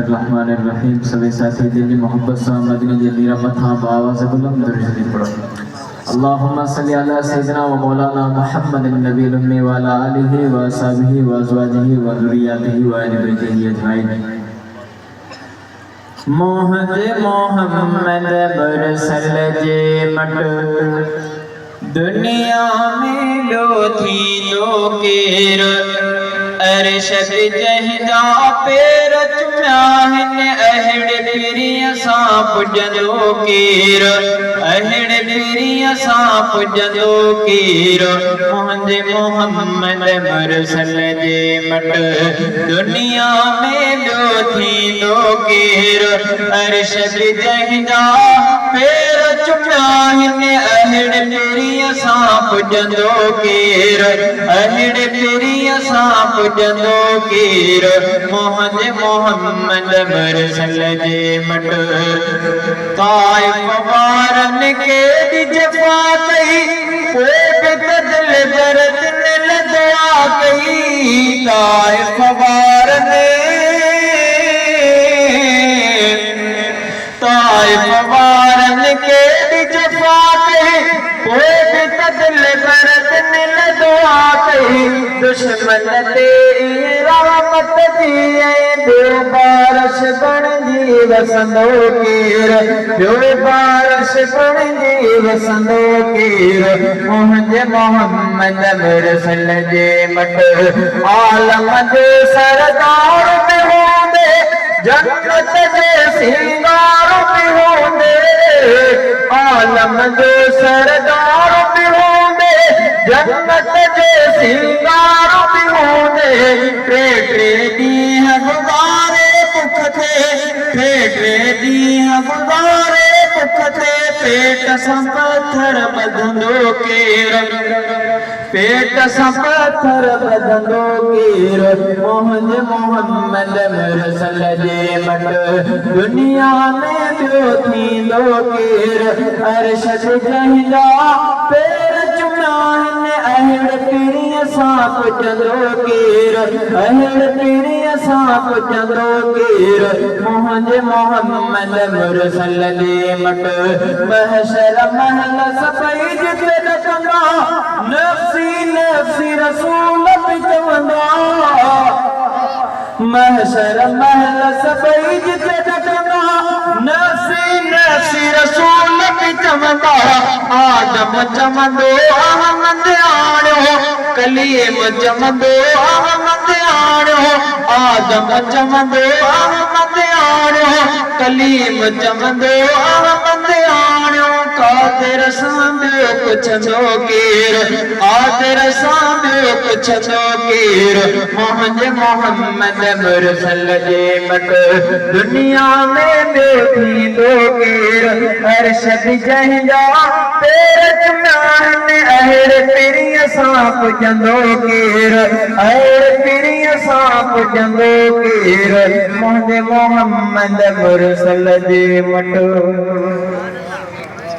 बिस्मिल्लाहिर्रहमानिर्रहीम। सभी साथी दिल की मोहब्बत से मदीने जल्दी रहमत हाँ बावा से बुलंद दर्ज दी पढ़ो। अल्लाहुम्मा सल्ली अला सय्यिदिना व मौलाना मुहम्मदिन नबील उम्मी व अला आलिहि व अस्हाबिहि व अज़वाजिहि व ज़ुर्रिय्यतिहि व अहलि बैतिहि अजमाइन। मोहम्मद मुरसल जे मट दुनिया में लो थी लो केर अरशद जहिदा पेर चुम्याहन अहड़ पिरिया सांप जदो केर अहड़ पिरिया सांप जदो केर मोहम्मद मुरसल जे मट दुनिया में लो थी लो केर अरशद जहिदा पेर चुम्याहन अहड़ पिरिया सांप जदो केर अहड़ पिरिया सांप जदो केर मोहम्मद मुरसल जे मट ताइफ वारन के जफा कई कोई बदल दर्द न दुआ कई ताइफ वारन के जफा कई कोई बदल दर्द न दुआ कई दुश्मन तेरी रहमत दिए दो बारिश बन जी वसंदो केर दो बारिश बन जी वसंदो केर मोहम्मद मुरसल जे मट आलम जे सरदार में होंदे जन्नत जे सिंगार में होंदे आलम जे सरदार में होंदे जन्नत जे सिंगार में होंदे टे ॾींहं गुज़ारे भुख ते टे ॾींहं गुज़ारे भुख ते पेट सां पत्थर ॿधंदो केर पेट सां पत्थर ॿधंदो केर मोहम्मद मुरसल जे मट दुनिया में ॿियो थींदो केर अरशद जहिदा पेर चुम्याहन अहड़ पिरिया सांप जदो केर अहड़ पिरिया सांप जदो केर मोहम्मद मुरसल जे मट महशर महल सफ़ई जिते ॾकंदा नफ़्सी नफ़्सी रसूल बि चवंदा महशर महल सफ़ई जिते ॾकंदा नफ़्सी नफ़्सी रसूल बि चवंदा आदम चवंदो अहमद आणियो कलीम चवंदो अहमद आणियो आदम चवंदो अहमद आणियो कलीम चवंदो अहमद आणियो कादिर सां ॿियो पुछंदो केर कादिर सां ॿियो पुछंदो केर मोहम्मद मुरसल जे मट दुनिया में ॿियो थींदो केर अरशद जहिदा पेर चुम्याहन अहड़ पिरिया सांप जदो केर अहड़ पिरिया सांप जदो केर मोहम्मद मुरसल जे मट